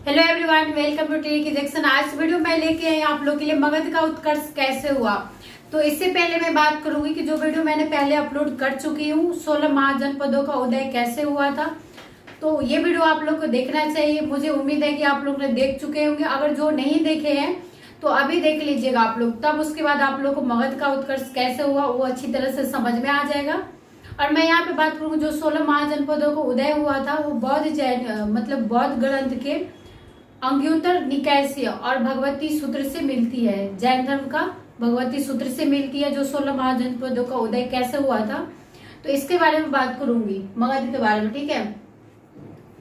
Hello everyone, welcome to tea की junction. आज video मैं लेके आई आप लोग के लिए मगध का उत्कर्ष कैसे हुआ। तो इससे पहले मैं बात करूंगी कि जो वीडियो मैंने पहले अपलोड कर चुकी हूँ 16 महाजनपदों का उदय कैसे हुआ था, तो ये वीडियो आप लोग को देखना चाहिए। मुझे उम्मीद है कि आप लोग ने देख चुके होंगे। अगर जो नहीं देखे हैं तो अभी देख लीजिएगा आप लोग, तब उसके बाद आप लोग को मगध का उत्कर्ष कैसे हुआ वो अच्छी तरह से समझ में आ जाएगा। और मैं यहाँ पे बात करूंगी जो 16 महाजनपदों को उदय हुआ था वो बौद्ध जैन बौद्ध ग्रंथ के अंग्योत्तर निकाय से और भगवती सूत्र से मिलती है। जैन धर्म का भगवती सूत्र से मिलती है जो 16 महाजनपदों का उदय कैसे हुआ था, तो इसके बारे में बात करूंगी, मगध के बारे में। ठीक है,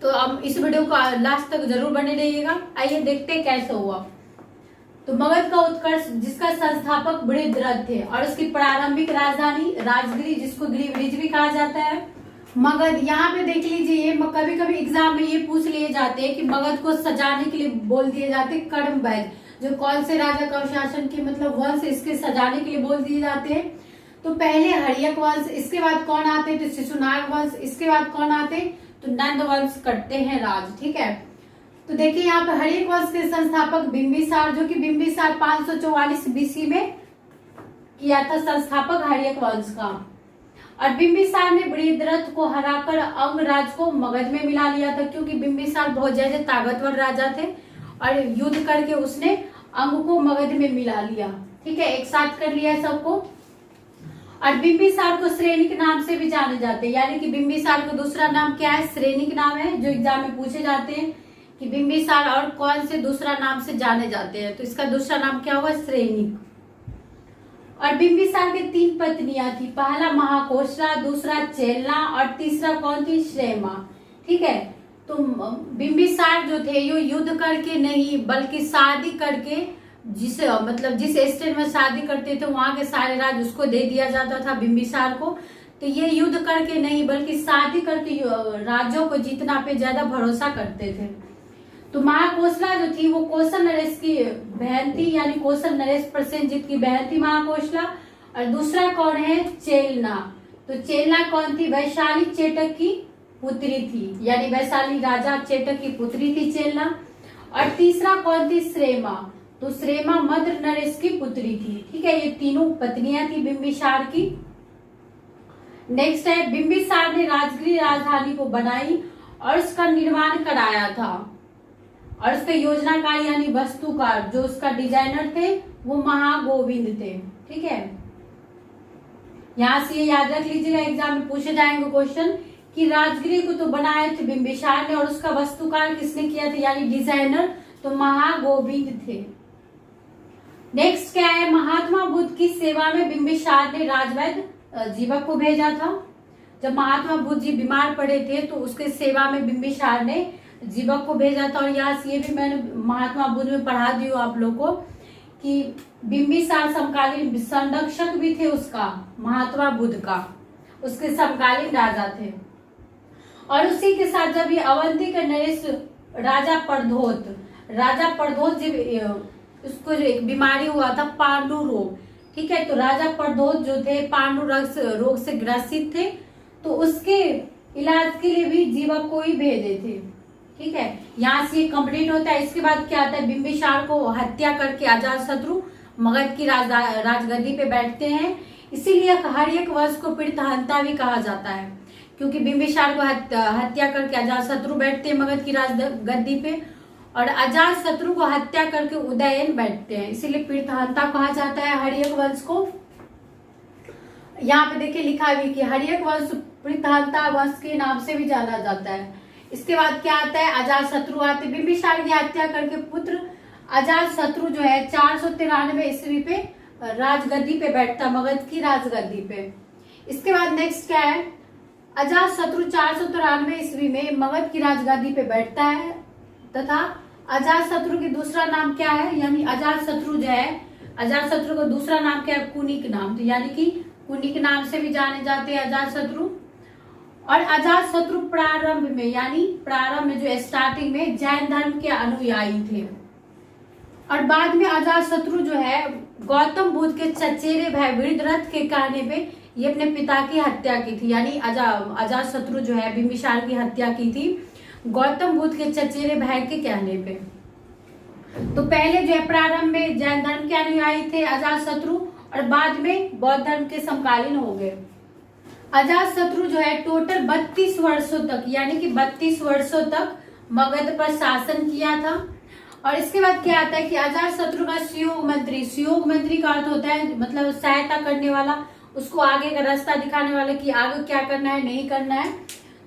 तो अब इस वीडियो को लास्ट तक जरूर बने रहिएगा। आइए देखते हैं कैसे हुआ। तो मगध का उत्कर्ष, जिसका संस्थापक बृहद्रथ थे और उसकी प्रारंभिक राजधानी राजगिरी, जिसको गिरिब्रिज भी कहा जाता है। मगध, यहाँ पे देख लीजिए, कभी कभी एग्जाम में ये पूछ लिए जाते हैं कि मगध को सजाने के लिए बोल दिए जाते हैं कर्म वैद, जो कौन से राजा का शासन के वंश इसके सजाने के लिए बोल दिए जाते हैं। तो पहले हर्यक वंश, इसके बाद कौन आते तो शिशुनाग वंश, इसके बाद कौन आते तो नंद वंश करते हैं राज। ठीक है, तो देखिए यहाँ पे हर्यक वंश के संस्थापक बिंबिसार, जो कि बिंबिसार 544 बीसी में किया था संस्थापक हर्यक वंश का। और बिंबिसार ने बृहद्रथ को हराकर अंग राज को मगध में मिला लिया था, क्योंकि बिंबिसार बहुत ज्यादा ताकतवर राजा थे और युद्ध करके उसने अंग को मगध में मिला लिया। ठीक है, एक साथ कर लिया सबको। और बिंबिसार को श्रेणिक नाम से भी जाने जाते हैं, यानी कि बिंबिसार का दूसरा नाम क्या है, श्रेणिक नाम है, जो एग्जाम में पूछे जाते हैं कि बिंबिसार और कौन से दूसरा नाम से जाने जाते हैं, तो इसका दूसरा नाम क्या हुआ, श्रेणिक। और बिंबिसार के 3 पत्नियां थी, पहला महाकोशला, दूसरा चेलना और तीसरा कौन थी, श्रेमा। ठीक है, तो बिंबिसार जो थे ये युद्ध करके नहीं बल्कि शादी करके, जिस स्टेट में शादी करते थे वहां के सारे राज उसको दे दिया जाता था बिंबिसार को। तो ये युद्ध करके नहीं बल्कि शादी करके राज्यों को जीतना पे ज्यादा भरोसा करते थे। तो महाकोशला जो थी वो कौशल नरेश की बहन थी, यानी कौशल नरेश प्रसेनजीत की बहन थी महाकोशला। और दूसरा कौन है, चेलना। तो चेलना कौन थी, वैशाली चेटक की पुत्री थी, यानी वैशाली राजा चेटक की पुत्री थी चेलना। और तीसरा कौन थी, श्रेमा। तो श्रेमा मद्र नरेश की पुत्री थी। ठीक है, ये तीनों पत्नियां थी बिंबिसार की। नेक्स्ट है, बिंबिसार ने राजगिरी राजधानी को बनाई और उसका निर्माण कराया था। और उसके योजनाकार यानी वास्तुकार, जो उसका डिजाइनर थे वो महागोविंद थे। ठीक है, यहां से ये याद रख लीजिएगा, एग्जाम में पूछे जाएंगे क्वेश्चन कि राजगिरी को तो बनाए थे बिंबिसार ने और उसका वास्तुकार किसने किया था, यानी डिजाइनर तो महागोविंद थे। नेक्स्ट क्या है, महात्मा बुद्ध की सेवा में बिंबिसार ने राजवैद्य जीवक को भेजा था। जब महात्मा बुद्ध जी बीमार पड़े थे तो उसके सेवा में बिंबिसार ने जीवक को भेजा था। और यहाँ से ये भी मैंने महात्मा बुद्ध में पढ़ा दी हूँ आप लोग को कि बिंबिसार समकालीन संरक्षक भी थे उसका, महात्मा बुद्ध का, उसके समकालीन राजा थे। और उसी के साथ जब ये अवंती के नरेश राजा प्रदोत जब उसको जो एक बीमारी हुआ था पांडु रोग। ठीक है, तो राजा प्रदोत जो थे पांडु रोग से ग्रसित थे, तो उसके इलाज के लिए भी जीवक को ही भेजे थे। ठीक है, यहाँ से ये कंप्लीट होता है। इसके बाद क्या आता है, बिंबिसार को हत्या करके अजातशत्रु मगध की राजगद्दी पे बैठते हैं। इसीलिए हर्यक वंश को पीड़ितहंता भी कहा जाता है, क्योंकि बिंबिसार को हत्या करके अजातशत्रु बैठते हैं मगध की राजगद्दी पे, और अजातशत्रु को हत्या करके उदयन बैठते हैं, इसीलिए पीड़ितहंता कहा जाता है हर्यक वंश को। यहाँ पे देखिए लिखा भी कि हर्यक वंश पीड़ितहंता वंश के नाम से भी जाना जाता है। इसके बाद क्या आता है, अजातशत्रु आते। बिंबिसार की हत्या करके पुत्र अजातशत्रु जो है 493 ईस्वी पे राजगद्दी पे बैठता, मगध की राजगद्दी पे। इसके बाद नेक्स्ट क्या है, अजातशत्रु 493 ईस्वी में मगध की राजगद्दी पे बैठता है, तथा अजातशत्रु की दूसरा नाम क्या है, यानी अजातशत्रु जो है, अजातशत्रु का दूसरा नाम क्या है, कुनिक नाम, तो यानी कि कुनिक नाम से भी जाने जाते हैं अजातशत्रु। और अजातशत्रु प्रारंभ में, यानी प्रारंभ में जो स्टार्टिंग में जैन धर्म के अनुयायी थे। और बाद में अजातशत्रु जो है गौतम बुद्ध के चचेरे भाई बृहद्रथ के कहने पे ये अपने पिता की हत्या की थी, यानी अजातशत्रु जो है बिंबिसार की हत्या की थी। गौतम बुद्ध के चचेरे भाई के कहने पे। तो पहले जो है प्रारंभ में जैन धर्म के अनुयायी थे अजातशत्रु, और बाद में बौद्ध धर्म के समकालीन हो गए। अजातशत्रु जो है टोटल 32 वर्षों तक, यानी कि 32 वर्षों तक मगध पर शासन किया था। और इसके बाद क्या आता है कि अजातशत्रु का सुयोग मंत्री का अर्थ होता है मतलब सहायता करने वाला, उसको आगे का रास्ता दिखाने वाला कि आगे क्या करना है नहीं करना है।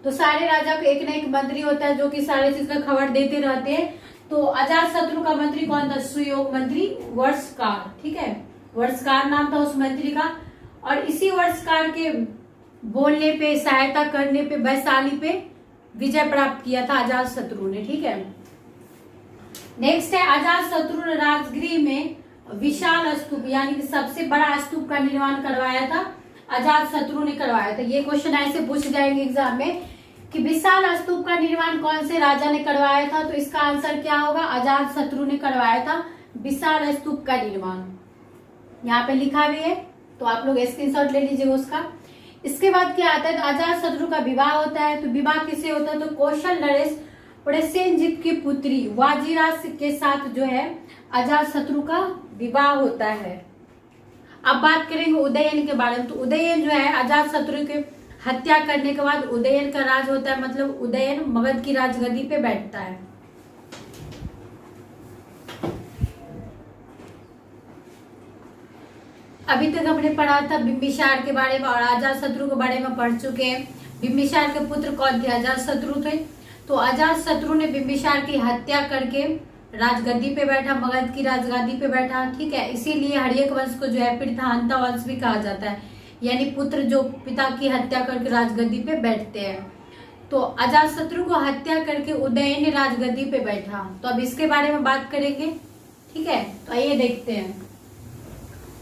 तो सारे राजा को एक न एक मंत्री होता है जो कि सारे चीज का खबर देते रहते हैं। तो अजातशत्रु का मंत्री कौन था? सुयोग मंत्री वर्षकार, ठीक है, वर्षकार नाम था उस मंत्री का। और इसी वर्षकार के बोलने पे, सहायता करने पे, वैशाली पे विजय प्राप्त किया था अजातशत्रु ने, ठीक है। नेक्स्ट है अजातशत्रु ने राजगृह में विशाल स्तूप यानी कि सबसे बड़ा स्तूप का निर्माण करवाया था, अजातशत्रु ने करवाया था। ये क्वेश्चन ऐसे पूछ जाएंगे एग्जाम में कि विशाल स्तूप का निर्माण कौन से राजा ने करवाया था, तो इसका आंसर क्या होगा? अजातशत्रु ने करवाया था विशाल स्तूप का निर्माण। यहाँ पे लिखा भी है, तो आप लोग स्क्रीनशॉट ले लीजिए उसका। इसके बाद क्या आता है? तो अजातशत्रु का विवाह होता है। तो विवाह किससे होता है? तो कौशल नरेश प्रसेनजित की पुत्री वाजिरा के साथ जो है अजातशत्रु का विवाह होता है। अब बात करेंगे उदयन के बारे में। तो उदयन जो है अजातशत्रु के हत्या करने के बाद उदयन का राज होता है, मतलब उदयन मगध की राजगद्दी पे बैठता है। अभी तक हमने पढ़ा था बिंबिसार के बारे में और अजातशत्रु के बारे में पढ़ चुके हैं। बिंबिसार के पुत्र कौन थे? अजातशत्रु थे। तो अजातशत्रु ने बिंबिसार की हत्या करके राजगद्दी पे बैठा, मगध की राजगद्दी पे बैठा, ठीक है। इसीलिए हर्यक वंश को जो है पृथान्ता वंश भी कहा जाता है, यानी पुत्र जो पिता की हत्या करके राजगद्दी पे बैठते हैं। तो अजातशत्रु को हत्या करके उदयन ने राजगद्दी पे बैठा। तो अब इसके बारे में बात करेंगे, ठीक है। तो आइए देखते हैं।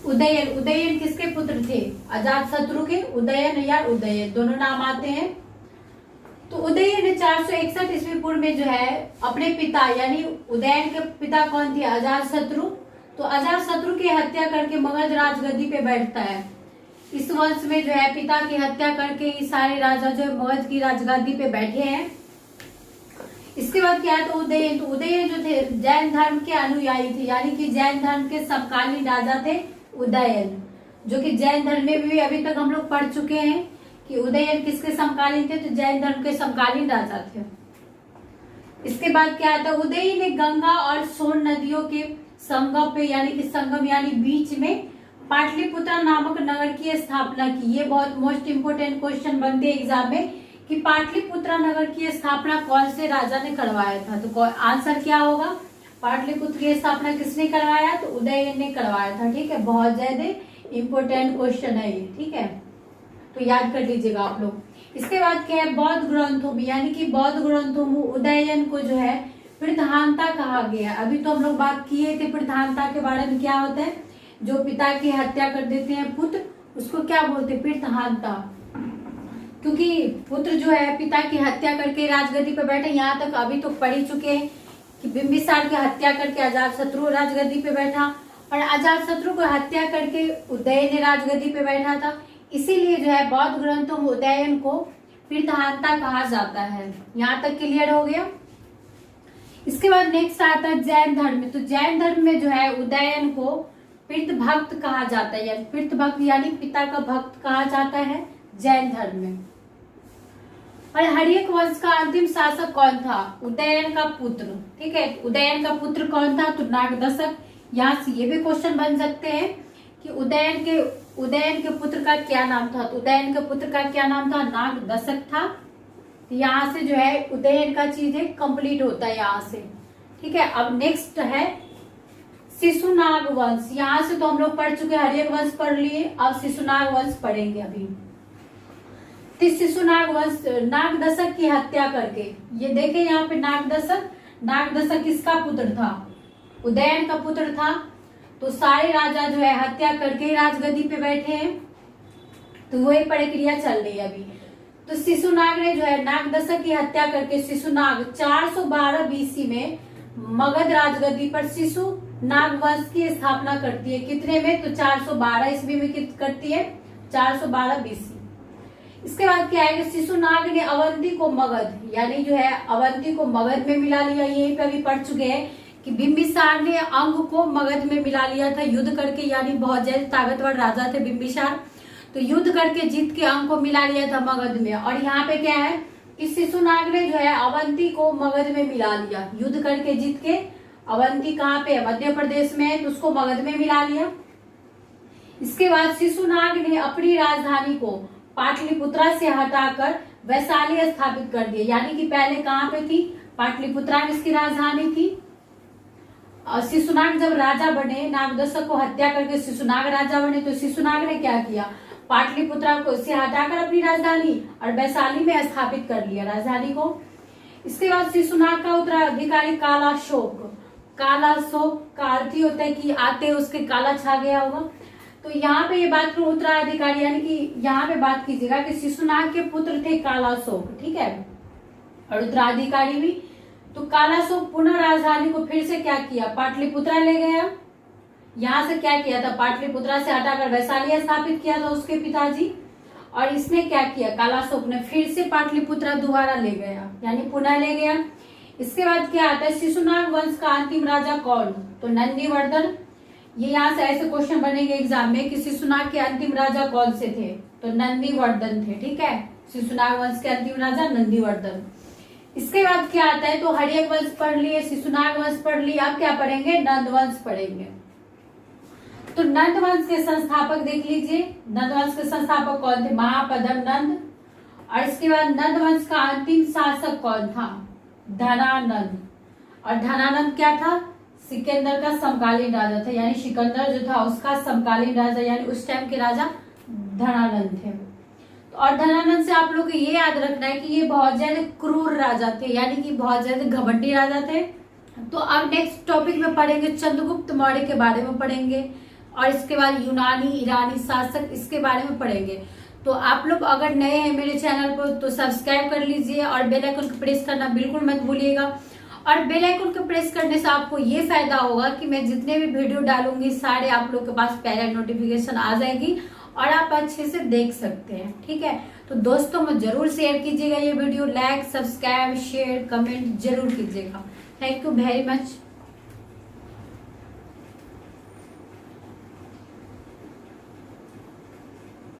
उदयन किसके पुत्र थे? अजातशत्रु के। उदयन या उदयन दोनों नाम आते हैं। तो उदयन ने 461 ईस्वी पूर्व में जो है अपने पिता यानी उदयन के पिता कौन थे? अजातशत्रु। तो अजातशत्रु की हत्या करके मगध राजगद्दी पे बैठता है। इस वंश में जो है पिता की हत्या करके ये सारे राजा जो है मगध की राजगद्दी पे बैठे हैं। इसके बाद क्या है? तो उदयन जो थे जैन धर्म के अनुयायी थे, यानी कि जैन धर्म के समकालीन राजा थे उदयन, जो कि जैन धर्म में भी अभी तक हम लोग पढ़ चुके हैं कि उदयन किसके समकालीन थे? तो जैन धर्म के समकालीन राजा थे। इसके बाद क्या आता है? उदयन ने गंगा और सोन नदियों के संगम पे यानी बीच में पाटलिपुत्र नामक नगर की स्थापना की। ये बहुत मोस्ट इंपोर्टेंट क्वेश्चन बनते हैं एग्जाम में कि पाटलिपुत्र नगर की स्थापना कौन से राजा ने करवाया था। तो आंसर क्या होगा? पाटलिपुत्र की स्थापना किसने करवाया? तो उदयन ने करवाया था, ठीक है। बहुत ज्यादा इंपोर्टेंट क्वेश्चन है ये, ठीक है, तो याद कर लीजिएगा आप लोग। इसके बाद क्या है? बौद्ध ग्रंथों में यानी कि बौद्ध ग्रंथों में उदयन को जो है पृथान्ता कहा गया। अभी तो हम लोग बात किए थे पृथान्ता के बारे में। क्या होता है? जो पिता की हत्या कर देते हैं पुत्र, उसको क्या बोलते हैं? पृथान्ता। क्योंकि पुत्र जो है पिता की हत्या करके राजगद्दी पे बैठे। यहाँ तक अभी तो पढ़ ही चुके हैं कि बिंबिसार की हत्या करके अजातशत्रु राजगद्दी पे बैठा, और अजातशत्रु को हत्या करके उदयन ने राजगद्दी पे बैठा था। इसीलिए जो है बौद्ध ग्रंथों में उदयन को पृथान्ता कहा जाता है। यहाँ तक क्लियर हो गया। इसके बाद नेक्स्ट आता है जैन धर्म में। तो जैन धर्म में जो है उदयन को पृथभक्त कहा जाता है, यानी पृथभक्त यानी पिता का भक्त कहा जाता है जैन धर्म में। और हर्यक वंश का अंतिम शासक कौन था? उदयन का पुत्र, ठीक है। उदयन का पुत्र कौन था? तो नागदशक। यहाँ से ये भी क्वेश्चन बन सकते हैं कि उदयन के पुत्र का क्या नाम था? तो उदयन के पुत्र का क्या नाम था? नागदशक था। यहाँ से जो है उदयन का चीज है कंप्लीट होता है यहाँ से, ठीक है। अब नेक्स्ट है शिशुनाग वंश। यहाँ से तो हम लोग पढ़ चुके, हर्यक वंश पढ़ लिए, अब शिशुनाग वंश पढ़ेंगे अभी। तो शिशुनाग वंश नागदशक की हत्या करके, ये देखे यहाँ पे नागदशक किसका पुत्र था? उदयन का पुत्र था। तो सारे राजा जो है हत्या करके राजगद्दी पे बैठे हैं, तो वही प्रक्रिया चल रही है अभी। तो शिशुनाग ने जो है नागदशक की हत्या करके शिशुनाग 412 बीसी में मगध राजगद्दी पर शिशुनाग वंश की स्थापना करती है। कितने में? तो 412 ईस्वी में करती है, 412 बीसी। इसके बाद क्या है कि शिशुनाग ने अवंती को मगध, यानी जो है अवंती को मगध में मिला लिया। यहीं पे अभी पढ़ चुके हैं कि बिंबिसार ने अंग को मगध में मिला लिया था युद्ध करके, यानी बहुत ज्यादा ताकतवर राजा थे बिंबिसार, तो युद्ध करके जीत के अंग को मिला लिया था मगध में। और यहाँ पे क्या है कि शिशुनाग ने जो है अवंती को मगध में मिला लिया, युद्ध करके जीत के। अवंती कहाँ पे है? मध्य प्रदेश में है, तो उसको मगध में मिला लिया। इसके बाद शिशुनाग ने अपनी राजधानी को पाटलिपुत्रा से हटाकर वैशाली स्थापित कर दिया, यानी कि पहले कहाँ पे थी? पाटलिपुत्रा में इसकी राजधानी थी। शिशुनाग जब राजा बने, नागदशक को हत्या करके शिशुनाग राजा बने, तो शिशुनाग ने क्या किया? पाटलिपुत्रा को से हटाकर अपनी राजधानी और वैशाली में स्थापित कर लिया राजधानी को। इसके बाद शिशुनाग का उत्तराधिकारी कालाशोक, कालाशोक का अर्थ ही होता है कि आते उसके काला छा गया होगा। तो यहाँ पे ये बात करूं उत्तराधिकारी, यानी कि यहाँ पे बात कीजिएगा कि शिशुनाग के पुत्र थे कालाशोक, ठीक है, और उत्तराधिकारी भी। तो कालाशोक पुनः राजधानी को फिर से क्या किया? पाटलिपुत्रा ले गया। यहाँ से क्या किया था? पाटलिपुत्रा से हटाकर वैशाली स्थापित किया था उसके पिताजी। और इसने क्या किया? कालाशोक ने फिर से पाटलिपुत्रा दोबारा ले गया, यानी पुनः ले गया। इसके बाद क्या आता है? शिशुनाग वंश का अंतिम राजा कौन? तो नंदीवर्धन। ये यहाँ से ऐसे क्वेश्चन बनेंगे एग्जाम में कि शिशुनाग के अंतिम राजा कौन से थे? तो नंदीवर्धन थे, ठीक है। शिशुनाग वंश के अंतिम राजा नंदीवर्धन। इसके बाद क्या आता है? तो हर्यक वंश पढ़ लिए, शिशुनाग वंश पढ़ लिए, अब क्या पढ़ेंगे? नंद वंश पढ़ेंगे। तो नंद वंश के संस्थापक देख लीजिए, नंद वंश के संस्थापक कौन थे? महापद्म नंद। और इसके बाद नंद वंश का अंतिम शासक कौन था? धनानंद। और धनानंद क्या था? सिकंदर का समकालीन राजा था, यानी सिकंदर जो था उसका समकालीन राजा, यानी उस टाइम के राजा धनानंद थे। और धनानंद से आप लोग को ये याद रखना है कि ये बहुत ज्यादा क्रूर राजा थे, यानी कि बहुत ज्यादा घमंडी राजा थे। तो अब नेक्स्ट टॉपिक में पढ़ेंगे चंद्रगुप्त मौर्य के बारे में पढ़ेंगे, और इसके बाद यूनानी ईरानी शासक, इसके बारे में पढ़ेंगे। तो आप लोग अगर नए हैं मेरे चैनल पर तो सब्सक्राइब कर लीजिए और बेल आइकन को प्रेस करना बिल्कुल मत भूलिएगा। और बेल आइकन को प्रेस करने से आपको ये फायदा होगा कि मैं जितने भी वीडियो डालूंगी सारे आप लोग के पास पहले नोटिफिकेशन आ जाएगी और आप अच्छे से देख सकते हैं, ठीक है। तो दोस्तों में जरूर शेयर कीजिएगा ये video, like subscribe share comment जरूर कीजिएगा। Thank you very much.